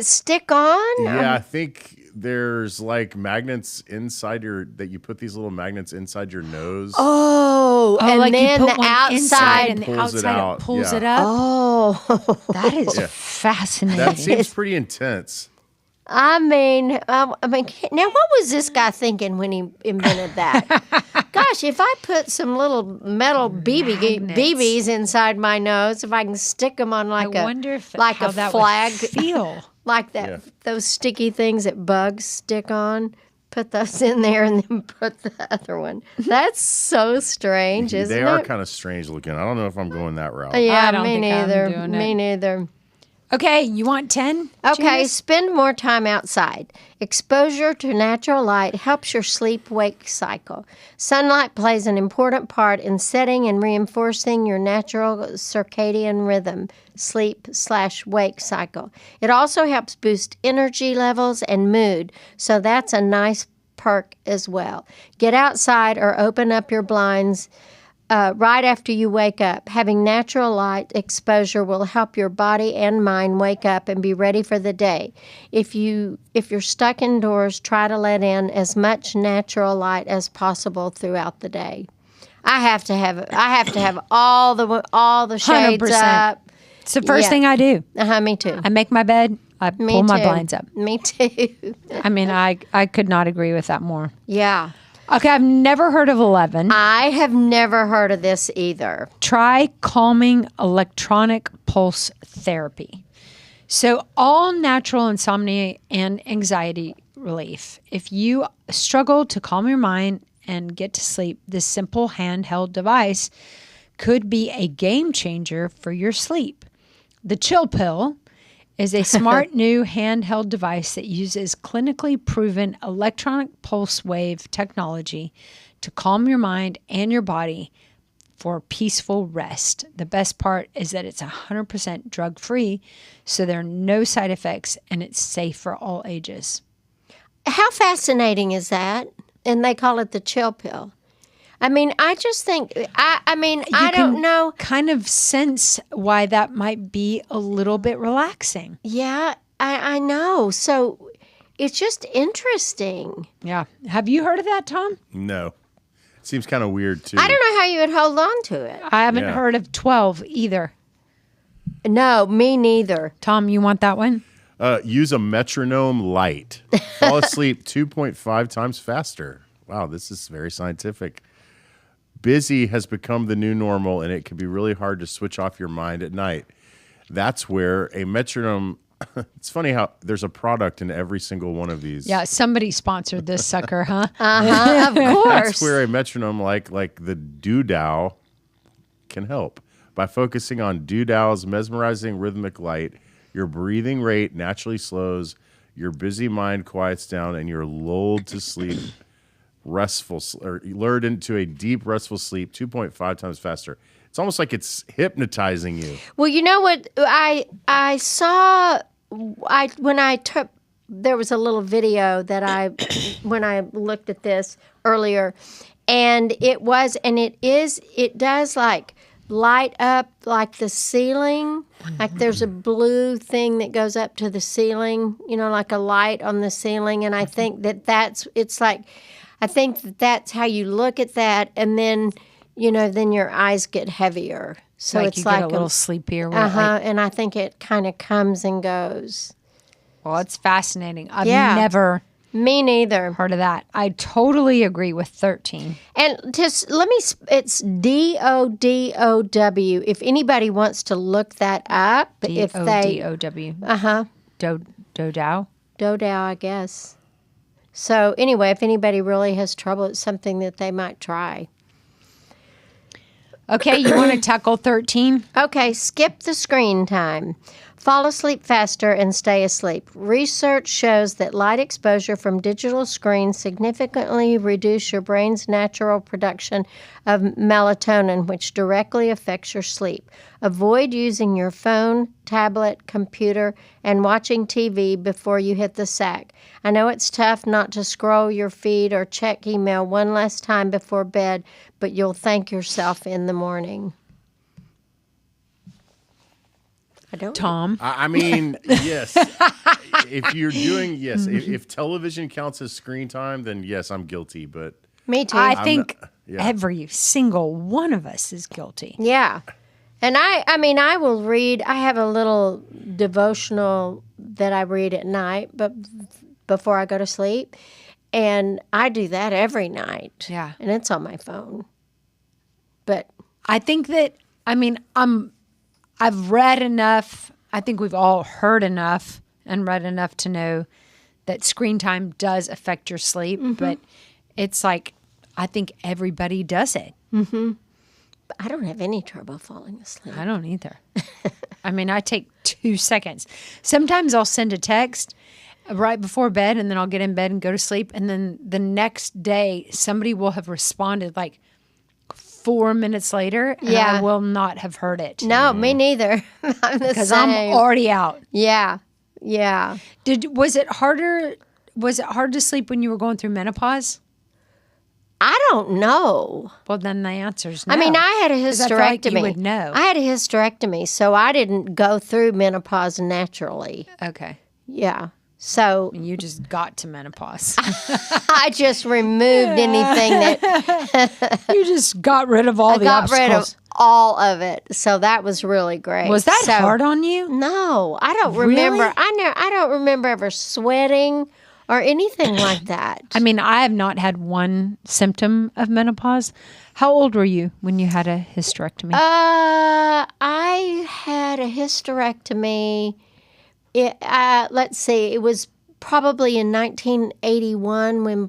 [SPEAKER 2] stick on?
[SPEAKER 3] Yeah, I think there's like magnets inside that you put these little magnets inside your nose.
[SPEAKER 2] Oh, and
[SPEAKER 1] like you
[SPEAKER 2] then
[SPEAKER 1] put
[SPEAKER 2] the
[SPEAKER 1] one inside
[SPEAKER 2] outside.
[SPEAKER 1] and the
[SPEAKER 3] pulls it
[SPEAKER 1] outside
[SPEAKER 3] out.
[SPEAKER 1] pulls
[SPEAKER 3] Yeah.
[SPEAKER 1] it up.
[SPEAKER 2] Oh,
[SPEAKER 1] That is
[SPEAKER 3] Yeah.
[SPEAKER 1] fascinating.
[SPEAKER 3] That seems pretty intense.
[SPEAKER 2] I mean, now what was this guy thinking when he invented that? Gosh, if I put some little metal BBs inside my nose, if I can stick them on
[SPEAKER 1] I
[SPEAKER 2] like a
[SPEAKER 1] wonder if
[SPEAKER 2] like
[SPEAKER 1] how
[SPEAKER 2] a
[SPEAKER 1] that
[SPEAKER 2] flag,
[SPEAKER 1] would feel.
[SPEAKER 2] like that
[SPEAKER 3] Yeah.
[SPEAKER 2] those sticky things that bugs stick on. Put those in there and then put the other one. That's so strange, isn't
[SPEAKER 3] They
[SPEAKER 2] it?
[SPEAKER 3] are kind of strange looking. I don't know if I'm going that route.
[SPEAKER 2] Yeah,
[SPEAKER 1] I don't
[SPEAKER 2] me
[SPEAKER 1] think I'm
[SPEAKER 2] neither.
[SPEAKER 1] doing
[SPEAKER 2] Me
[SPEAKER 1] it.
[SPEAKER 2] neither.
[SPEAKER 1] Okay, you want 10?
[SPEAKER 2] Okay,
[SPEAKER 1] Janice?
[SPEAKER 2] spend more time outside. Exposure to natural light helps your sleep-wake cycle. Sunlight plays an important part in setting and reinforcing your natural circadian rhythm, sleep/wake cycle. It also helps boost energy levels and mood, so that's a nice perk as well. Get outside or open up your blinds right after you wake up. Having natural light exposure will help your body and mind wake up and be ready for the day. If you're stuck indoors, try to let in as much natural light as possible throughout the day. I have to have all the shades
[SPEAKER 1] 100%.
[SPEAKER 2] up.
[SPEAKER 1] It's the first
[SPEAKER 2] Yeah.
[SPEAKER 1] thing I do.
[SPEAKER 2] Me too.
[SPEAKER 1] I make my bed. I
[SPEAKER 2] Me
[SPEAKER 1] pull my
[SPEAKER 2] too.
[SPEAKER 1] blinds up.
[SPEAKER 2] Me too.
[SPEAKER 1] I mean, I could not agree with that more.
[SPEAKER 2] Yeah.
[SPEAKER 1] Okay, I've never heard of 11.
[SPEAKER 2] I have never heard of this either.
[SPEAKER 1] Try calming electronic pulse therapy. So, all natural insomnia and anxiety relief. If you struggle to calm your mind and get to sleep, this simple handheld device could be a game changer for your sleep. The Chill Pill is a smart new handheld device that uses clinically proven electronic pulse wave technology to calm your mind and your body for peaceful rest. The best part is that it's 100% drug-free, so there are no side effects and it's safe for all ages.
[SPEAKER 2] How fascinating is that? And they call it the Chill Pill. I mean, I just think, I don't know.
[SPEAKER 1] Kind of sense why that might be a little bit relaxing.
[SPEAKER 2] Yeah, I know. So it's just interesting.
[SPEAKER 1] Yeah. Have you heard of that, Tom?
[SPEAKER 3] No. Seems kind of weird, too.
[SPEAKER 2] I don't know how you would hold on to it.
[SPEAKER 1] I haven't
[SPEAKER 3] Yeah.
[SPEAKER 1] heard of 12 either.
[SPEAKER 2] No, me neither.
[SPEAKER 1] Tom, you want that one?
[SPEAKER 3] Use a metronome light. Fall asleep 2.5 times faster. Wow, this is very scientific. Busy has become the new normal, and it can be really hard to switch off your mind at night. That's where a metronome. It's funny how there's a product in every single one of these.
[SPEAKER 1] Yeah, somebody sponsored this sucker, huh?
[SPEAKER 2] Of course.
[SPEAKER 3] That's where a metronome like the doodah can help. By focusing on doodah's mesmerizing rhythmic light, your breathing rate naturally slows, your busy mind quiets down, and you're lulled to sleep. Lured into a deep, restful sleep 2.5 times faster. It's almost like it's hypnotizing you.
[SPEAKER 2] Well, you know what? I saw when I took, there was a little video that when I looked at this earlier, and it does like light up like the ceiling. Like there's a blue thing that goes up to the ceiling, like a light on the ceiling. And I think I think that's how you look at that. And then, then your eyes get heavier. So
[SPEAKER 1] like
[SPEAKER 2] it's
[SPEAKER 1] you
[SPEAKER 2] like
[SPEAKER 1] get a little sleepier. With
[SPEAKER 2] and I think it kind of comes and goes.
[SPEAKER 1] Well, it's fascinating. I've
[SPEAKER 2] Yeah.
[SPEAKER 1] never
[SPEAKER 2] Me neither.
[SPEAKER 1] heard of that. I totally agree with 13.
[SPEAKER 2] And just it's DODOW. If anybody wants to look that up, if they
[SPEAKER 1] DODOW. Dodow.
[SPEAKER 2] Dodow, I guess. So anyway, if anybody really has trouble, it's something that they might try.
[SPEAKER 1] Okay, you want to tackle 13?
[SPEAKER 2] Okay, skip the screen time. fall asleep faster and stay asleep. Research shows that light exposure from digital screens significantly reduce your brain's natural production of melatonin, which directly affects your sleep. Avoid using your phone, tablet, computer, and watching TV before you hit the sack. I know it's tough not to scroll your feed or check email one last time before bed, but you'll thank yourself in the morning.
[SPEAKER 1] Tom.
[SPEAKER 3] I mean, yes. If you're doing, yes. If television counts as screen time, then yes, I'm guilty. But
[SPEAKER 2] Me too.
[SPEAKER 1] I think
[SPEAKER 3] yeah.
[SPEAKER 1] every single one of us is guilty.
[SPEAKER 2] Yeah. And I will read. I have a little devotional that I read at night, but before I go to sleep, and I do that every night.
[SPEAKER 1] Yeah.
[SPEAKER 2] And it's on my phone. But
[SPEAKER 1] I think that, I've read enough. I think we've all heard enough and read enough to know that screen time does affect your sleep. But it's like, I think everybody does it.
[SPEAKER 2] I don't have any trouble falling asleep.
[SPEAKER 1] I don't either. I take 2 seconds. Sometimes I'll send a text right before bed, and then I'll get in bed and go to sleep. And then the next day, somebody will have responded like 4 minutes later, and
[SPEAKER 2] Yeah.
[SPEAKER 1] I will not have heard it.
[SPEAKER 2] No, me neither. I'm the
[SPEAKER 1] Because
[SPEAKER 2] same.
[SPEAKER 1] I'm already out.
[SPEAKER 2] Yeah. Yeah.
[SPEAKER 1] Was it hard to sleep when you were going through menopause?
[SPEAKER 2] I don't know.
[SPEAKER 1] Well, then the answer is no.
[SPEAKER 2] I mean, I had a
[SPEAKER 1] 'Cause I
[SPEAKER 2] hysterectomy.
[SPEAKER 1] feel like you would know.
[SPEAKER 2] I had a hysterectomy, so I didn't go through menopause naturally.
[SPEAKER 1] Okay.
[SPEAKER 2] Yeah. So
[SPEAKER 1] You just got to menopause.
[SPEAKER 2] I just removed anything that
[SPEAKER 1] You just got rid of all
[SPEAKER 2] I
[SPEAKER 1] the
[SPEAKER 2] got
[SPEAKER 1] obstacles.
[SPEAKER 2] rid of all of it. So that was really great.
[SPEAKER 1] Was that
[SPEAKER 2] So-
[SPEAKER 1] hard on you?
[SPEAKER 2] No, I don't
[SPEAKER 1] Really?
[SPEAKER 2] remember. I don't remember ever sweating or anything like that.
[SPEAKER 1] I have not had one symptom of menopause. How old were you when you had a hysterectomy?
[SPEAKER 2] I had a hysterectomy. Let's see, it was probably in 1981 when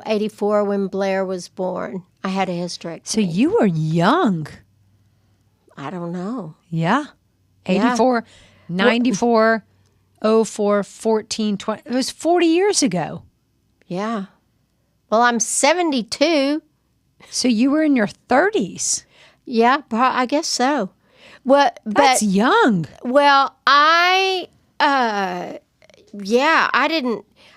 [SPEAKER 2] 84 when Blair was born. I had a hysterectomy.
[SPEAKER 1] So you were young.
[SPEAKER 2] I don't know.
[SPEAKER 1] Yeah. 84, 94, 04, 14, 20. It was 40 years ago.
[SPEAKER 2] Yeah. Well, I'm 72.
[SPEAKER 1] So you were in your 30s.
[SPEAKER 2] Yeah, I guess so. Well,
[SPEAKER 1] That's young.
[SPEAKER 2] Well, I didn't.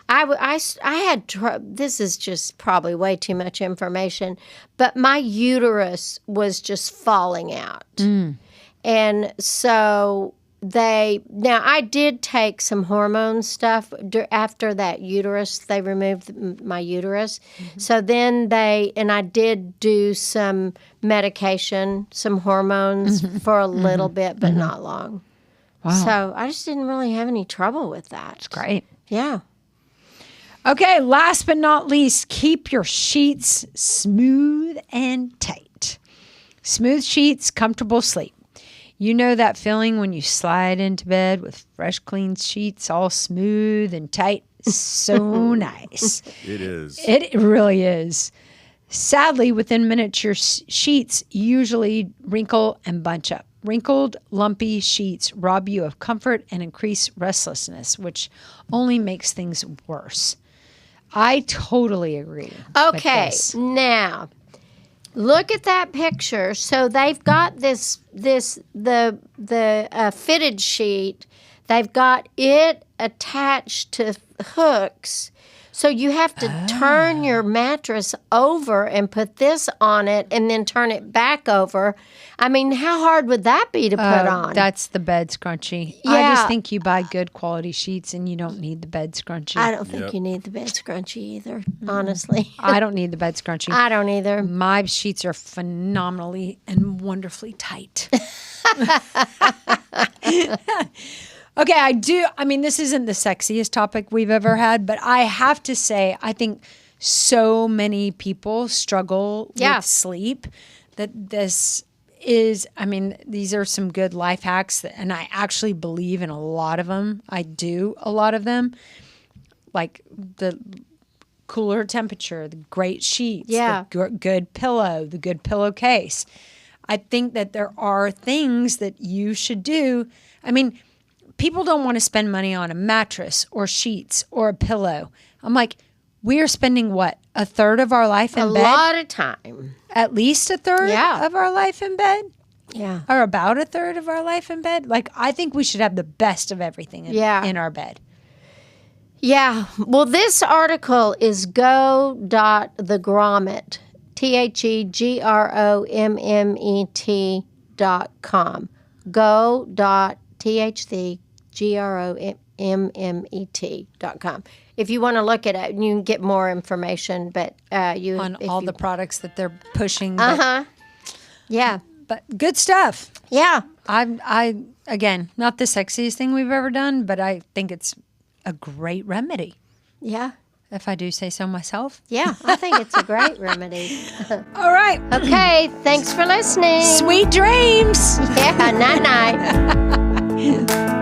[SPEAKER 2] I had. This is just probably way too much information, but my uterus was just falling out, and so I did take some hormone stuff after that uterus. They removed my uterus. So then I did do some medication, some hormones for a little bit, but not long.
[SPEAKER 1] Wow.
[SPEAKER 2] So I just didn't really have any trouble with that.
[SPEAKER 1] Great.
[SPEAKER 2] Yeah.
[SPEAKER 1] Okay, last but not least, keep your sheets smooth and tight. Smooth sheets, comfortable sleep. You know that feeling when you slide into bed with fresh, clean sheets, all smooth and tight? So nice.
[SPEAKER 3] it is.
[SPEAKER 1] It really is. Sadly, within minutes, your sheets usually wrinkle and bunch up. Wrinkled, lumpy sheets rob you of comfort and increase restlessness, which only makes things worse. I totally agree.
[SPEAKER 2] Okay,
[SPEAKER 1] with this.
[SPEAKER 2] now look at that picture. So they've got the fitted sheet. They've got it attached to hooks. So you have to turn your mattress over and put this on it and then turn it back over. I mean, how hard would that be to put on?
[SPEAKER 1] That's the bed scrunchie. I
[SPEAKER 2] Yeah.
[SPEAKER 1] just think you buy good quality sheets and you don't need the bed scrunchie.
[SPEAKER 2] I don't think
[SPEAKER 3] Yep.
[SPEAKER 2] you need the bed scrunchie either, honestly.
[SPEAKER 1] I don't need the bed scrunchie.
[SPEAKER 2] I don't either.
[SPEAKER 1] My sheets are phenomenally and wonderfully tight. Okay, I do. I mean, this isn't the sexiest topic we've ever had, but I have to say, I think so many people struggle with sleep that this is, these are some good life hacks, and I actually believe in a lot of them. I do a lot of them, like the cooler temperature, the great sheets,
[SPEAKER 2] Yeah.
[SPEAKER 1] the good pillow, the good pillowcase. I think that there are things that you should do. I mean, people don't want to spend money on a mattress or sheets or a pillow. I'm like, we are spending what? A third of our life in bed?
[SPEAKER 2] A lot of time.
[SPEAKER 1] At least a third
[SPEAKER 2] Yeah.
[SPEAKER 1] of our life in bed?
[SPEAKER 2] Yeah.
[SPEAKER 1] Or about a third of our life in bed? Like, I think we should have the best of everything in our bed.
[SPEAKER 2] Yeah. Well, this article is go.thegrommet, TheGrommet.com. Go.TheGrommet.com. If you want to look at it, you can get more information. But
[SPEAKER 1] On all the products that they're pushing.
[SPEAKER 2] Yeah.
[SPEAKER 1] But good stuff.
[SPEAKER 2] Yeah.
[SPEAKER 1] I again, not the sexiest thing we've ever done, but I think it's a great remedy,
[SPEAKER 2] Yeah.
[SPEAKER 1] if I do say so myself.
[SPEAKER 2] Yeah. I think it's a great remedy.
[SPEAKER 1] All right.
[SPEAKER 2] Okay. Thanks for listening.
[SPEAKER 1] Sweet dreams.
[SPEAKER 2] Yeah. Night-night.